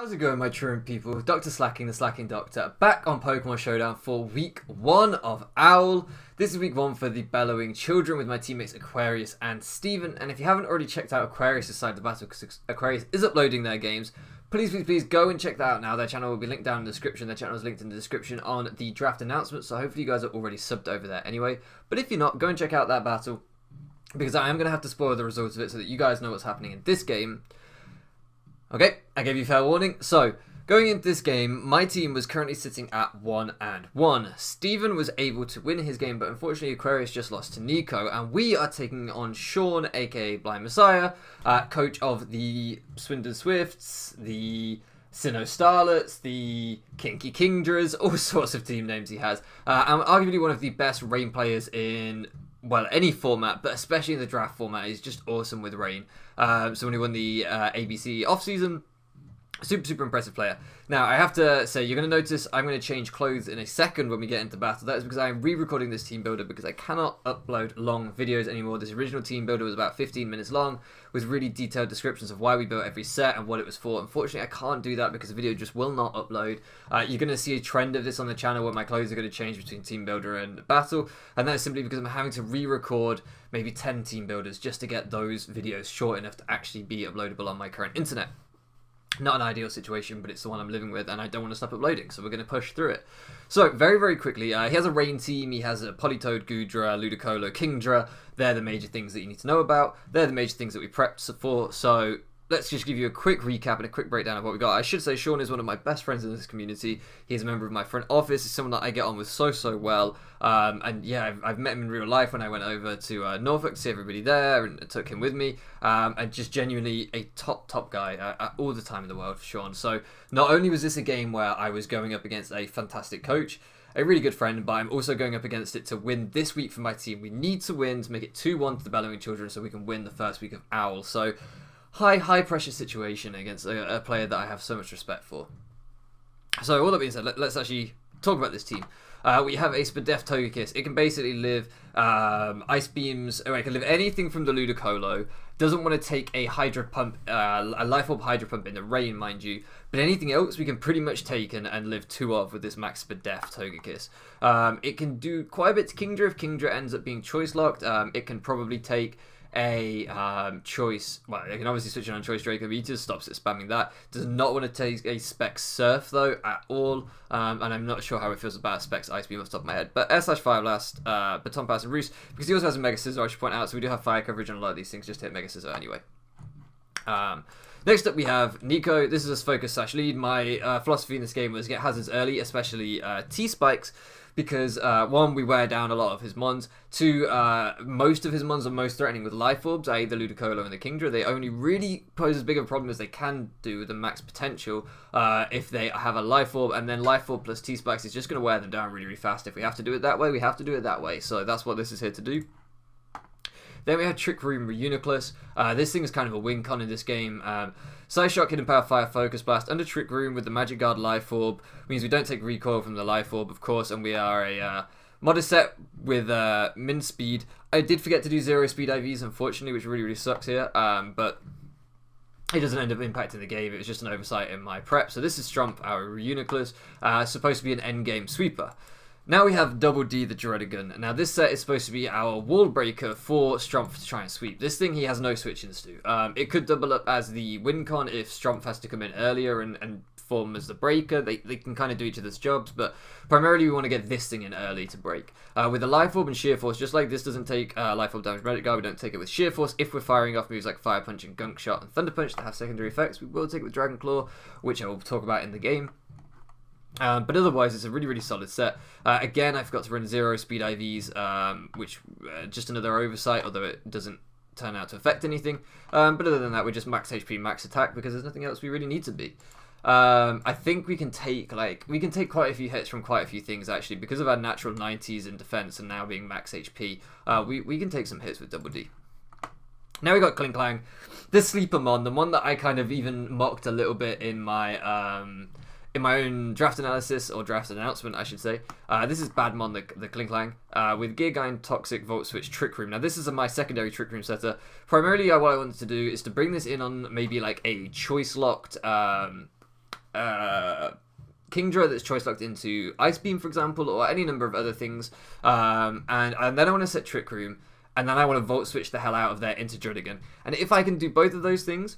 How's it going, my truant people? DrSlaking, the Slacking Doctor, back on Pokemon Showdown for week 1 of Owl. This is week 1 for the Bellowing children with my teammates Aquarius and Steven. And if you haven't already checked out Aquarius' side of the battle, because Aquarius is uploading their games, please go and check that out now. Their channel will be linked down in the description. Their channel is linked in the description on the draft announcement, so hopefully you guys are already subbed over there anyway. But if you're not, go and check out that battle, because I am going to have to spoil the results of it so that you guys know what's happening in this game. Okay, I gave you fair warning. So, going into this game, my team was currently sitting at 1-1. Steven was able to win his game, but unfortunately Aquarius just lost to Nico, and we are taking on Sean, aka BlindMessiah, coach of the Swindon Swifts, the Sinnoh Starlets, the Kinky Kingdras, all sorts of team names he has, and arguably one of the best Rain players in, well, any format, but especially in the draft format. He's just awesome with Rain. So when he won the ABC off-season, super impressive player. Now, I have to say, you're going to notice I'm going to change clothes in a second when we get into battle. That is because I'm re-recording this team builder because I cannot upload long videos anymore. This original team builder was about 15 minutes long with really detailed descriptions of why we built every set and what it was for. Unfortunately, I can't do that because the video just will not upload. You're going to see a trend of this on the channel where my clothes are going to change between team builder and battle, and that is simply because I'm having to re-record maybe 10 team builders just to get those videos short enough to actually be uploadable on my current internet. Not an ideal situation, but it's the one I'm living with, and I don't want to stop uploading, so we're going to push through it. So, very quickly, he has a Rain team, he has a Politoed, Goodra, Ludicolo, Kingdra. They're the major things that you need to know about. They're the major things that we prepped for, so let's just give you a quick recap and a quick breakdown of what we got. I should say Sean is one of my best friends in this community. He's a member of my front office. He's someone that I get on with so well. And yeah, I've met him in real life when I went over to Norfolk to see everybody there and took him with me. And just genuinely a top guy all the time in the world for Sean. So not only was this a game where I was going up against a fantastic coach, a really good friend, but I'm also going up against it to win this week for my team. We need to win to make it 2-1 to the Bellowing children so we can win the first week of Owl. So high pressure situation against a player that I have so much respect for. So all that being said, let's actually talk about this team. We have a Spadef Togekiss. It can basically live Ice Beams, or it can live anything from the Ludicolo. Doesn't want to take a Hydro Pump, a Life Orb Hydro Pump in the Rain, mind you. But anything else we can pretty much take and live 2 of with this Max Spadef Togekiss. It can do quite a bit to Kingdra if Kingdra ends up being choice locked. It can probably take a choice, well, I can obviously switch it on choice Draco, but he just stops it spamming that. Does not want to take a Spec Surf though at all, and I'm not sure how it feels about Specs Ice Beam off the top of my head. But Air/Fire Blast, Baton Pass and Roost, because he also has a Mega Scissor, I should point out, so we do have fire coverage on a lot of these things, just hit Mega Scissor anyway. Next up we have Nico. This is his focus / lead. My philosophy in this game was get hazards early, especially T-Spikes, because 1, we wear down a lot of his mons, 2, most of his mons are most threatening with Life Orbs, i.e. the Ludicolo and the Kingdra. They only really pose as big of a problem as they can do with the max potential if they have a Life Orb, and then Life Orb plus T-Spikes is just going to wear them down really fast. If we have to do it that way, we have to do it that way, so that's what this is here to do. Then we have Trick Room Reuniclus. This thing is kind of a win con in this game. Side Shock, Hidden Power, Fire, Focus Blast. Under Trick Room with the Magic Guard Life Orb means we don't take recoil from the Life Orb, of course, and we are a modest set with min speed. I did forget to do 0 speed IVs, unfortunately, which really sucks here, but it doesn't end up impacting the game. It was just an oversight in my prep. So this is Strump, our Reuniclus, supposed to be an endgame sweeper. Now we have Double D, the Dredagon. Now this set is supposed to be our wall breaker for Strumpf to try and sweep. This thing he has no switch-ins to. It could double up as the win con if Strumpf has to come in earlier and form as the breaker. They can kind of do each other's jobs, but primarily we want to get this thing in early to break. With the Life Orb and Sheer Force, just like this doesn't take Life Orb damage Magic Guard, we don't take it with Sheer Force. If we're firing off moves like Fire Punch and Gunk Shot and Thunder Punch that have secondary effects, we will take it with Dragon Claw, which I will talk about in the game. But otherwise, it's a really solid set. Again, I forgot to run 0 speed IVs, which just another oversight, although it doesn't turn out to affect anything. But other than that, we're just max HP, max attack, because there's nothing else we really need to be. I think we can take quite a few hits from quite a few things actually, because of our natural 90s in defense and now being max HP. We can take some hits with Double D. Now we got Klinklang, the sleeper mon, the one that I kind of even mocked a little bit in my own draft analysis, or draft announcement, I should say. This is Badmon, the Klinklang, with Geargine, Toxic, Volt Switch, Trick Room. Now, this is my secondary Trick Room setter. Primarily, what I wanted to do is to bring this in on maybe like a choice-locked Kingdra that's choice locked into Ice Beam, for example, or any number of other things. And then I want to set Trick Room, and then I want to Volt Switch the hell out of there into Druddigon. And if I can do both of those things,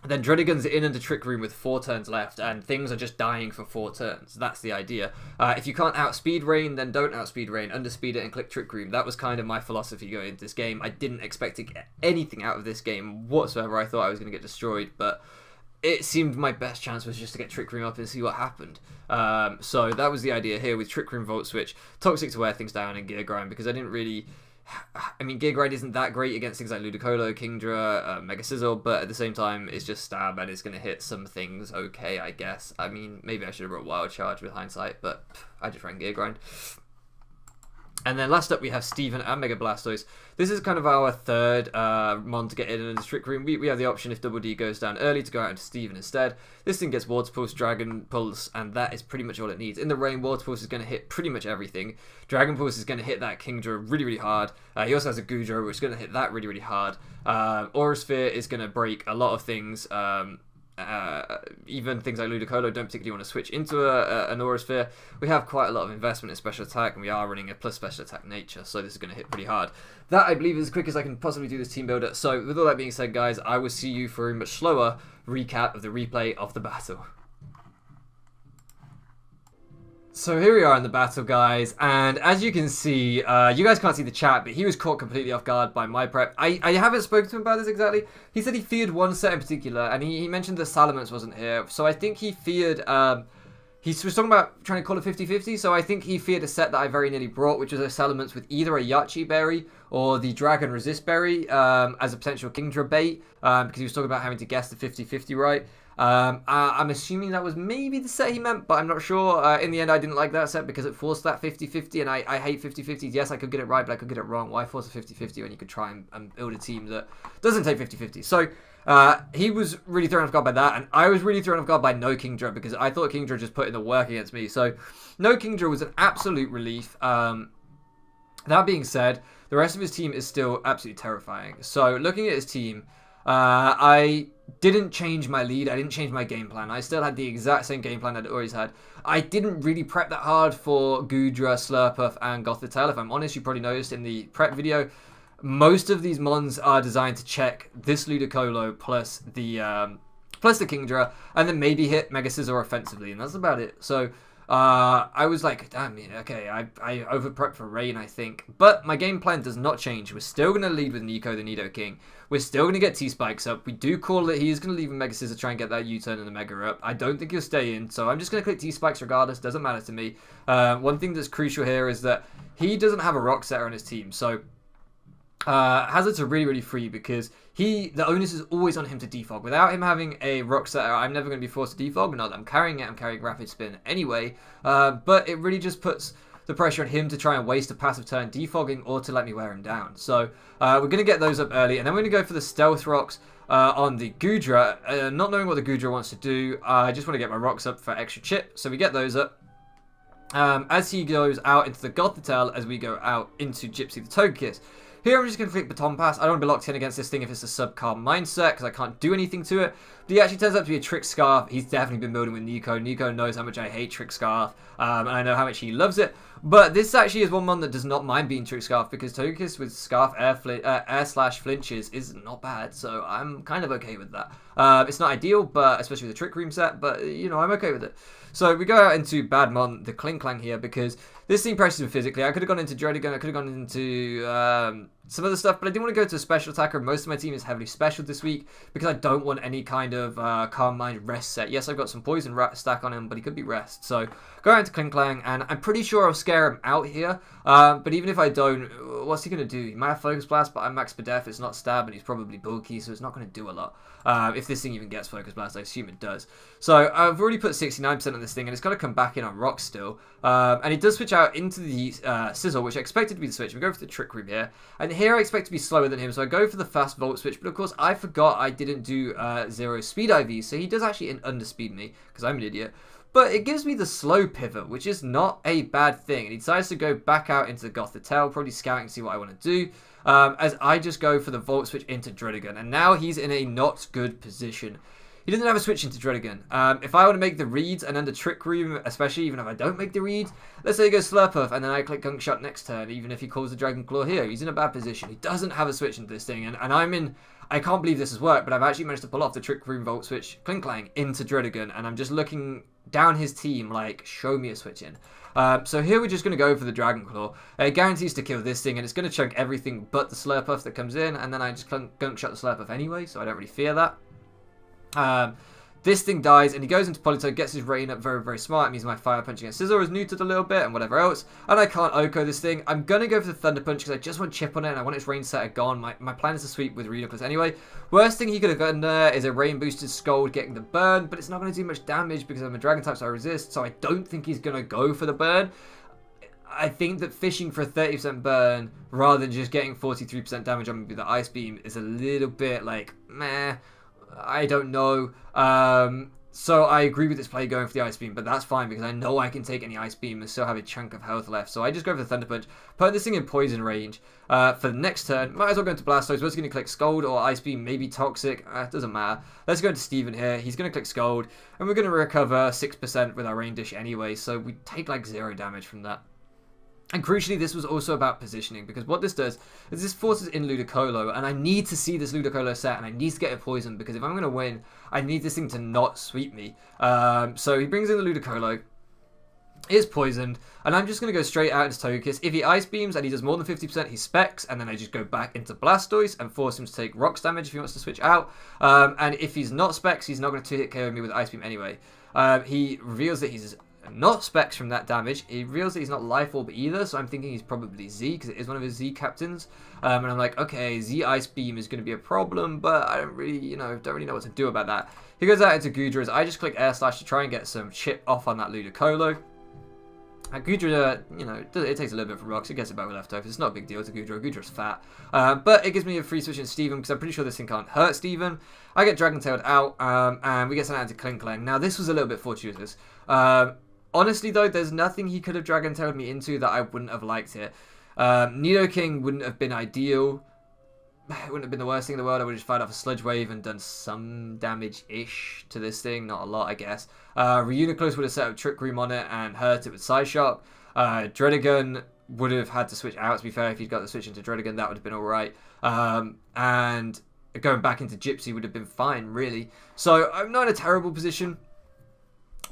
then Druddigon's in under Trick Room with 4 turns left, and things are just dying for 4 turns. That's the idea. If you can't outspeed Rain, then don't outspeed Rain. Underspeed it and click Trick Room. That was kind of my philosophy going into this game. I didn't expect to get anything out of this game whatsoever. I thought I was going to get destroyed, but it seemed my best chance was just to get Trick Room up and see what happened. So that was the idea here with Trick Room, Volt Switch, Toxic to wear things down, and Gear Grind, because I didn't really... I mean, Gear Grind isn't that great against things like Ludicolo, Kingdra, Mega Sizzle, but at the same time, it's just stab and it's going to hit some things okay, I guess. I mean, maybe I should have brought Wild Charge with hindsight, but I just ran Gear Grind. And then last up we have Steven and Mega Blastoise. This is kind of our third mon to get in into Trick Room. We have the option if Double D goes down early to go out into Steven instead. This thing gets Water Pulse, Dragon Pulse, and that is pretty much all it needs. In the rain, Water Pulse is going to hit pretty much everything. Dragon Pulse is going to hit that Kingdra really, really hard. He also has a Goodra, which is going to hit that really, really hard. Aura Sphere is going to break a lot of things. Even things like Ludicolo don't particularly want to switch into an Aura Sphere. We have quite a lot of investment in special attack, and we are running a plus special attack nature, so this is going to hit pretty hard. That, I believe, is as quick as I can possibly do this team builder. So with all that being said, guys, I will see you for a much slower recap of the replay of the battle. So here we are in the battle, guys, and as you can see, you guys can't see the chat, but he was caught completely off guard by my prep. I haven't spoken to him about this exactly. He said he feared one set in particular, and he mentioned the Salamence wasn't here, so I think he feared, he was talking about trying to call it 50-50, so I think he feared a set that I very nearly brought, which was a Salamence with either a Yachi Berry or the Dragon Resist Berry as a potential Kingdra bait, because he was talking about having to guess the 50-50 right. I'm assuming that was maybe the set he meant, but I'm not sure. In the end, I didn't like that set because it forced that 50-50, and I hate 50-50s. Yes, I could get it right, but I could get it wrong. Why force a 50-50 when you could try and build a team that doesn't take 50-50? So he was really thrown off guard by that, and I was really thrown off guard by no Kingdra because I thought Kingdra just put in the work against me. So no Kingdra was an absolute relief. That being said, the rest of his team is still absolutely terrifying. So looking at his team, I didn't change my lead. I didn't change my game plan. I still had the exact same game plan I'd always had. I didn't really prep that hard for Goodra, Slurpuff, and Gothitelle. If I'm honest, you probably noticed in the prep video, most of these mons are designed to check this Ludicolo plus the Kingdra, and then maybe hit Mega Scizor offensively, and that's about it. So I was like, damn, okay, I over-prepped for Rain, I think. But my game plan does not change. We're still going to lead with Nico, the Nido King. We're still going to get T-Spikes up. We do call it, he is going to leave a Mega Scizor, try and get that U-turn and the Mega up. I don't think he'll stay in, so I'm just going to click T-Spikes regardless. Doesn't matter to me. One thing that's crucial here is that he doesn't have a Rock Setter on his team, so Hazards are really, really free because the onus is always on him to defog. Without him having a Rock Setter, I'm never going to be forced to defog. Not that I'm carrying it, I'm carrying Rapid Spin anyway. But it really just puts the pressure on him to try and waste a passive turn defogging or to let me wear him down. So we're going to get those up early, and then we're going to go for the Stealth Rocks on the Goodra. Not knowing what the Goodra wants to do, I just want to get my rocks up for extra chip. So we get those up. As he goes out into the Gothitelle, as we go out into Gypsy the Togekiss. Here I'm just going to click Baton Pass. I don't want to be locked in against this thing if it's a sub-calm mindset because I can't do anything to it. But he actually turns out to be a Trick Scarf. He's definitely been building with Nico. Nico knows how much I hate Trick Scarf, and I know how much he loves it. But this actually is one mon that does not mind being Trick Scarf because Togekiss with Scarf Air slash flinches is not bad, so I'm kind of okay with that. It's not ideal, but especially with the Trick Room set, but you know, I'm okay with it. So we go out into Bad Mon, the Kling Clang here, because this thing presses him physically. I could have gone into Druddigon, I could have gone into some other stuff, but I didn't want to go to a special attacker. Most of my team is heavily special this week because I don't want any kind of Calm Mind rest set. Yes, I've got some Poison stack on him, but he could be rest. So go out into Kling Clang, and I'm pretty sure I'll scare him out here. But even if I don't, what's he going to do? He might have Focus Blast, but I'm Max Def. It's not Stab, and he's probably bulky, so it's not going to do a lot. If this thing even gets Focus Blast, I assume it does. So I've already put 69% on this thing, and it's got to come back in on Rock still. And it does switch out into the Sizzle, which I expected to be the switch. We go for the Trick Room here. And here I expect to be slower than him, so I go for the fast Volt Switch. But of course, I forgot I didn't do 0 Speed IV, so he does actually underspeed me, because I'm an idiot. But it gives me the slow pivot, which is not a bad thing. And he decides to go back out into the Gothitelle, probably scouting to see what I want to do. As I just go for the Volt Switch into Druddigon. And now he's in a not good position. he doesn't have a switch into Druddigan. If I want to make the reads and under Trick Room, especially even if I don't make the read, let's say he goes Slurpuff and then I click Gunk Shot next turn, even if he calls the Dragon Claw here, he's in a bad position. He doesn't have a switch into this thing, and I'm in... I can't believe this has worked, but I've actually managed to pull off the Trick Room Volt Switch Klinklang into Druddigan, and I'm just looking down his team like, show me a switch in. So here we're just going to go for the Dragon Claw. It guarantees to kill this thing, and it's going to chunk everything but the Slurpuff that comes in, and then I just Gunk Shot the Slurpuff anyway, so I don't really fear that. This thing dies, and he goes into Politoed, gets his rating up very, very smart. It means my Fire Punch against Scizor is neutered a little bit, and whatever else. And I can't Oko this thing. I'm going to go for the Thunder Punch, because I just want Chip on it, and I want its Rain Setter gone. My plan is to sweep with Redoclus anyway. Worst thing he could have gotten there is a Rain Boosted Scold getting the burn, but it's not going to do much damage, because I'm a Dragon type, so I resist, so I don't think he's going to go for the burn. I think that fishing for a 30% burn, rather than just getting 43% damage on me with the Ice Beam, is a little bit like, meh. I don't know. So I agree with this play going for the Ice Beam, but that's fine because I know I can take any Ice Beam and still have a chunk of health left. So I just go for the Thunder Punch, put this thing in poison range. For the next turn, might as well go into Blastoise. We're just going to click Scold or Ice Beam, maybe Toxic. It doesn't matter. Let's go into Steven here. He's going to click Scold, and we're going to recover 6% with our Rain Dish anyway. So we take like 0 damage from that. And crucially, this was also about positioning, because what this does is this forces in Ludicolo, and I need to see this Ludicolo set, and I need to get it poisoned, because if I'm going to win, I need this thing to not sweep me. So he brings in the Ludicolo, is poisoned, and I'm just going to go straight out into Togekiss. If he Ice Beams and he does more than 50%, he Specs, and then I just go back into Blastoise and force him to take Rocks damage if he wants to switch out. And if he's not Specs, he's not going to 2-hit KO me with Ice Beam anyway. He reveals that he's not Specs from that damage. He reveals that he's not Life Orb either, so I'm thinking he's probably Z, because it is one of his Z captains. And I'm like, okay, Z Ice Beam is going to be a problem, but I don't really know what to do about that. He goes out into Goodra. I just click Air Slash to try and get some chip off on that Ludicolo. Goodra, it takes a little bit from Rocks. It gets about left over. It's not a big deal to Goodra. Goodra's fat. But it gives me a free switch in Steven, because I'm pretty sure this thing can't hurt Steven. I get Dragon-tailed out, and we get sent out into Klinklang. Now, this was a little bit fortuitous. Honestly, though, there's nothing he could have Dragon-tailed me into that I wouldn't have liked here. Nidoking wouldn't have been ideal. It wouldn't have been the worst thing in the world. I would have just fired off a Sludge Wave and done some damage-ish to this thing. Not a lot, I guess. Reuniclus would have set up Trick Room on it and hurt it with Psyshock. Druddigan would have had to switch out, to be fair. If he'd got the switch into Druddigan, that would have been alright. And going back into Gypsy would have been fine, really. So I'm not in a terrible position.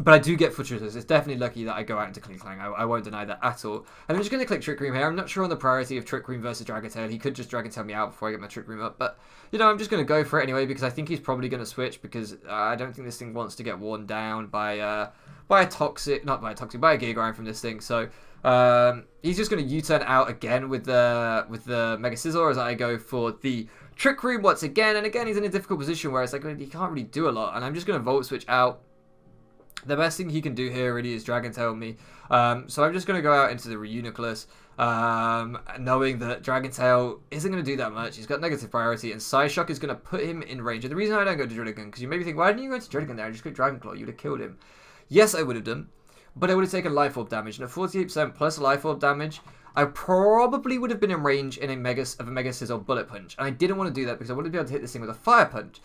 But I do get fortuitous. It's definitely lucky that I go out into Klinklang. I won't deny that at all. And I'm just going to click Trick Room here. I'm not sure on the priority of Trick Room versus Dragon Tail. He could just Dragon Tail me out before I get my Trick Room up. But, I'm just going to go for it anyway, because I think he's probably going to switch, because I don't think this thing wants to get worn down by a Giga from this thing. So he's just going to U-turn out again with the Mega Scizor as I go for the Trick Room once again. And again, he's in a difficult position where it's like he can't really do a lot. And I'm just going to Volt Switch out. The best thing he can do here really is Dragon Tail me. So I'm just going to go out into the Reuniclus, knowing that Dragon Tail isn't going to do that much. He's got negative priority, and Psyshock is going to put him in range. And the reason I don't go to Druddigan, because you maybe think, why didn't you go to Druddigan there and just click Dragon Claw? You would have killed him. Yes, I would have done, but I would have taken Life Orb damage. And at 48% plus Life Orb damage, I probably would have been in range in a Mega Scizor Bullet Punch. And I didn't want to do that because I wanted to be able to hit this thing with a Fire Punch.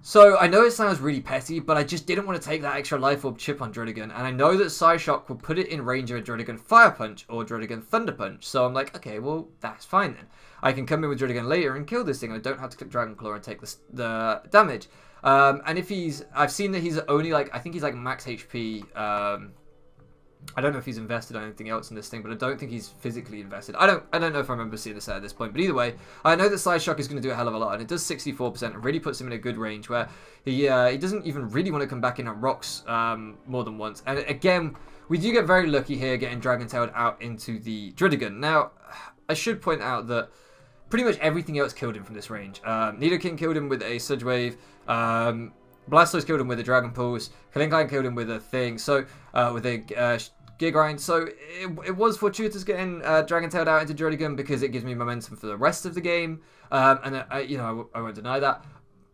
So, I know it sounds really petty, but I just didn't want to take that extra Life Orb chip on Druddigan, and I know that Psyshock will put it in range of a Druddigan Fire Punch or Druddigan Thunder Punch, so I'm like, okay, well, that's fine then. I can come in with Druddigan later and kill this thing. I don't have to click Dragon Claw and take the damage. And if I've seen that he's only I think he's max HP. I don't know if he's invested on anything else in this thing, but I don't think he's physically invested. I don't know if I remember seeing this at this point, but either way, I know that Psyshock is going to do a hell of a lot, and it does 64%. It really puts him in a good range where he doesn't even really want to come back in at Rocks more than once. And again, we do get very lucky here getting Dragon-tailed out into the Druddigan. Now, I should point out that pretty much everything else killed him from this range. Nidoking killed him with a Sludge Wave. Blastoise killed him with a Dragon Pulse. Klinklang killed him with a thing. So, with a Giga. So, it was fortuitous getting Dragon-tailed out into Druddigan because it gives me momentum for the rest of the game. And, I won't deny that.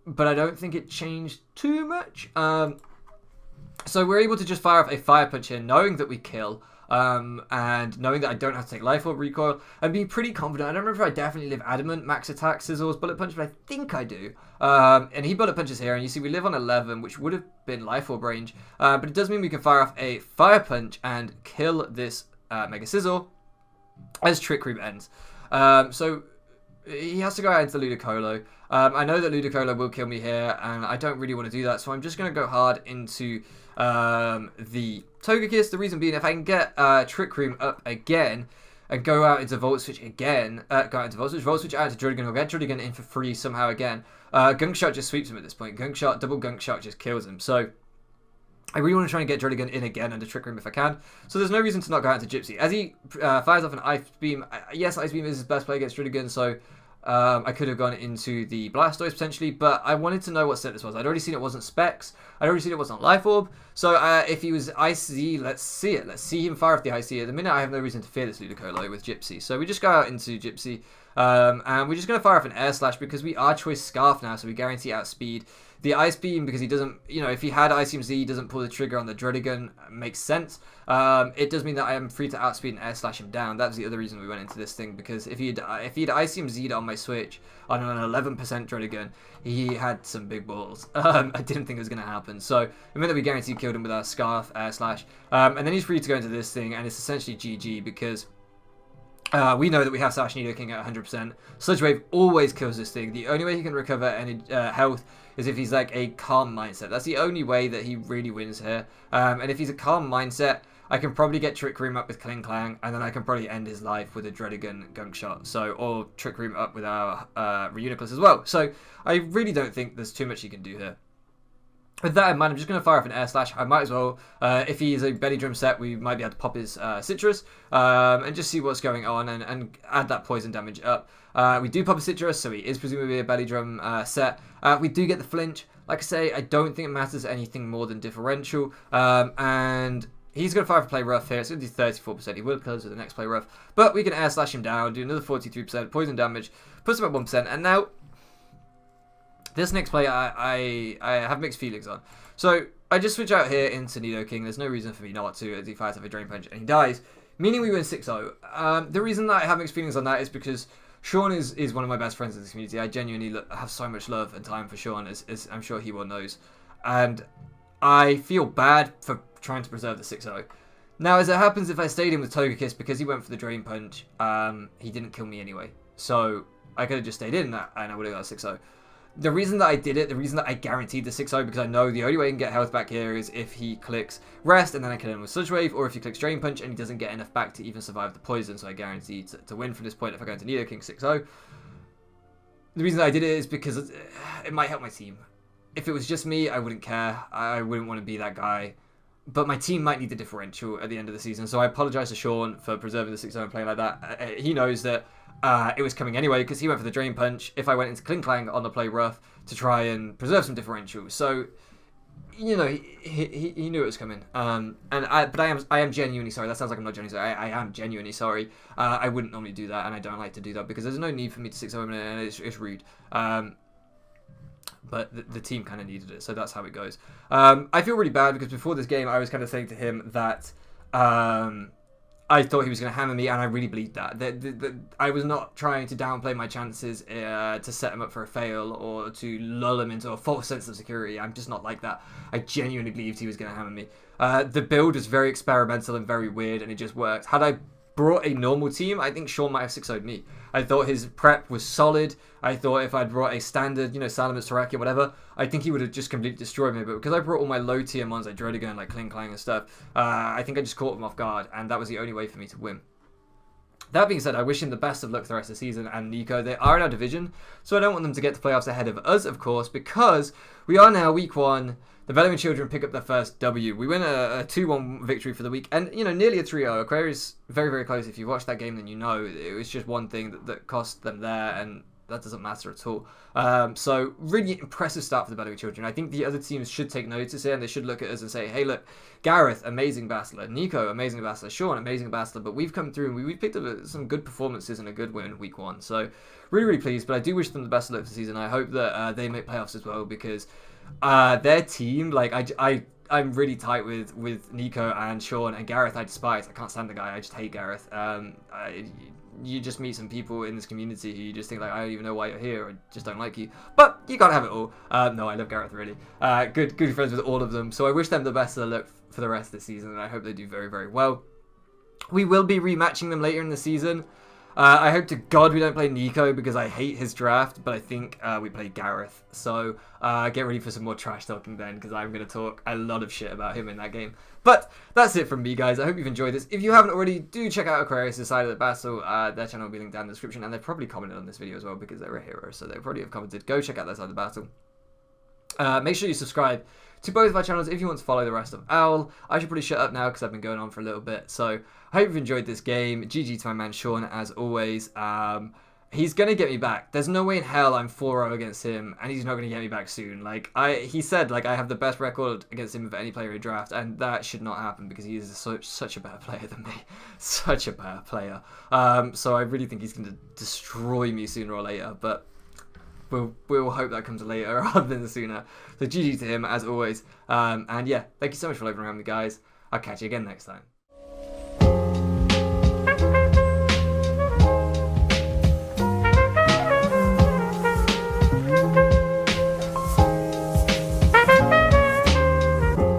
But I don't think it changed too much. So, we're able to just fire off a Fire Punch here, knowing that we kill. and knowing that I don't have to take Life Orb recoil, and being pretty confident. I don't remember if I definitely live Adamant, Max Attack, Sizzles, Bullet Punch, but I think I do. And he Bullet Punches here, and you see we live on 11, which would have been Life Orb range, but it does mean we can fire off a Fire Punch and kill this Mega Sizzle as Trick Room ends. So he has to go out into Ludicolo. I know that Ludicolo will kill me here, and I don't really want to do that, so I'm just going to go hard into the Togekiss. The reason being, if I can get Trick Room up again and go out into Volt Switch again, Volt Switch out to Druddigon, or get Druddigon in for free somehow again, Gunk Shot just sweeps him at this point. Double Gunk Shot just kills him. So I really want to try and get Druddigon in again under Trick Room if I can. So there's no reason to not go out into Gypsy. As he fires off an Ice Beam, yes, Ice Beam is his best play against Druddigon, so I could have gone into the Blastoise potentially, but I wanted to know what set this was. I'd already seen it wasn't Specs. I'd already seen it wasn't Life Orb. So if he was Icy, let's see it. Let's see him fire off the Icy. At the minute, I have no reason to fear this Ludicolo with Gypsy. So we just go out into Gypsy, and we're just going to fire off an Air Slash because we are Choice Scarf now, so we guarantee outspeed. The Ice Beam, because he doesn't, if he had Ice Beam Z, he doesn't pull the trigger on the Druddigon, makes sense. It does mean that I am free to outspeed and Air Slash him down. That was the other reason we went into this thing, because if he'd Ice Beam Z'd on my Switch on an 11% Druddigon, he had some big balls. I didn't think it was going to happen. So it meant that we guaranteed killed him with our Scarf, Air Slash. And then he's free to go into this thing, and it's essentially GG, because we know that we have Sash Nidoking at 100%. Sludge Wave always kills this thing. The only way he can recover any health is if he's like a calm mindset. That's the only way that he really wins here. And if he's a calm mindset, I can probably get Trick Room up with Kling Klang, and then I can probably end his life with a Druddigon Gunk Shot. So, or Trick Room up with our Reuniclus as well. So I really don't think there's too much he can do here. With that in mind, I'm just going to fire off an Air Slash. I might as well, if he is a Belly Drum set, we might be able to pop his Citrus and just see what's going on and add that poison damage up. We do pop a Citrus, so he is presumably a Belly Drum set. We do get the flinch. Like I say, I don't think it matters anything more than differential. And he's going to fire for Play Rough here. It's going to do 34%. He will close with the next Play Rough. But we can Air Slash him down, do another 43% poison damage, puts him at 1%. And now this next play, I have mixed feelings on. So I just switch out here into Nidoking. There's no reason for me not to, as he fires off a Drain Punch and he dies, meaning we win 6-0. The reason that I have mixed feelings on that is because Sean is one of my best friends in this community. I genuinely have so much love and time for Sean, as I'm sure he well knows. And I feel bad for trying to preserve the 6-0. Now, as it happens, if I stayed in with Togekiss, because he went for the Drain Punch, he didn't kill me anyway. So I could have just stayed in that and I would have got a 6-0. The reason that I did it, the reason that I guaranteed the 6-0, because I know the only way I can get health back here is if he clicks Rest and then I kill him with Sludge Wave, or if he clicks Drain Punch and he doesn't get enough back to even survive the poison, so I guarantee to win from this point if I go into Nidoking 6-0. The reason that I did it is because it might help my team. If it was just me, I wouldn't care. I wouldn't want to be that guy. But my team might need the differential at the end of the season, so I apologise to Sean for preserving the 6-0 and playing like that. He knows that it was coming anyway, because he went for the Drain Punch if I went into Kling Klang on the Play Rough to try and preserve some differential. So, he knew it was coming. But I am genuinely sorry. That sounds like I'm not genuinely sorry. I am genuinely sorry. I wouldn't normally do that, and I don't like to do that because there's no need for me to 6-0 him, and it's rude. But the team kind of needed it, so that's how it goes. I feel really bad because before this game, I was kind of saying to him that I thought he was going to hammer me, and I really believed that. I was not trying to downplay my chances to set him up for a fail or to lull him into a false sense of security. I'm just not like that. I genuinely believed he was going to hammer me. The build was very experimental and very weird, and it just worked. Had I brought a normal team, I think Sean might have 6-0'd me. I thought his prep was solid. I thought if I'd brought a standard, Salamence, Terrakion, whatever, I think he would have just completely destroyed me. But because I brought all my low tier mons like Druddigon, like Kling Klang and stuff, I think I just caught him off guard, and that was the only way for me to win. That being said, I wish him the best of luck for the rest of the season, and Nico. They are in our division, so I don't want them to get to playoffs ahead of us, of course, because we are now week 1. The Bellowing children pick up their first W. We win a 2-1 victory for the week, and nearly a 3-0. Aquarius very, very close. If you watched that game, then you know it was just one thing that cost them there, and that doesn't matter at all. So really impressive start for the Bellowing children. I think the other teams should take notice here, and they should look at us and say, hey, look, Gareth, amazing battler. Nico, amazing battler. Sean, amazing battler. But we've come through, and we've picked up some good performances and a good win week 1. So really, really pleased. But I do wish them the best of luck for the season. I hope that they make playoffs as well, because their team, like, I I'm really tight with Nico and Sean, and Gareth I despise. I can't stand the guy. I just hate Gareth. You just meet some people in this community who you just think like, I don't even know why you're here, or just don't like you. But you gotta have it all. No, I love Gareth really. Good friends with all of them. So I wish them the best of luck for the rest of the season, and I hope they do very, very well. We will be rematching them later in the season. I hope to God we don't play Nico because I hate his draft, but I think we play Gareth. So get ready for some more trash talking then, because I'm going to talk a lot of shit about him in that game. But that's it from me, guys. I hope you've enjoyed this. If you haven't already, do check out Aquarius' side of the battle. Their channel will be linked down in the description, and they've probably commented on this video as well because they're a hero, so they probably have commented. Go check out their side of the battle. Make sure you subscribe to both of our channels if you want to follow the rest of Owl. I should probably shut up now because I've been going on for a little bit. So I hope you've enjoyed this game. GG to my man Sean, as always. He's going to get me back. There's no way in hell I'm 4-0 against him, and he's not going to get me back soon. Like he said, like I have the best record against him of any player in draft, and that should not happen because he is such a better player than me. Such a better player. So I really think he's going to destroy me sooner or later, but we'll hope that comes later rather than sooner. So GG to him, as always. And yeah, thank you so much for living around with me, guys. I'll catch you again next time.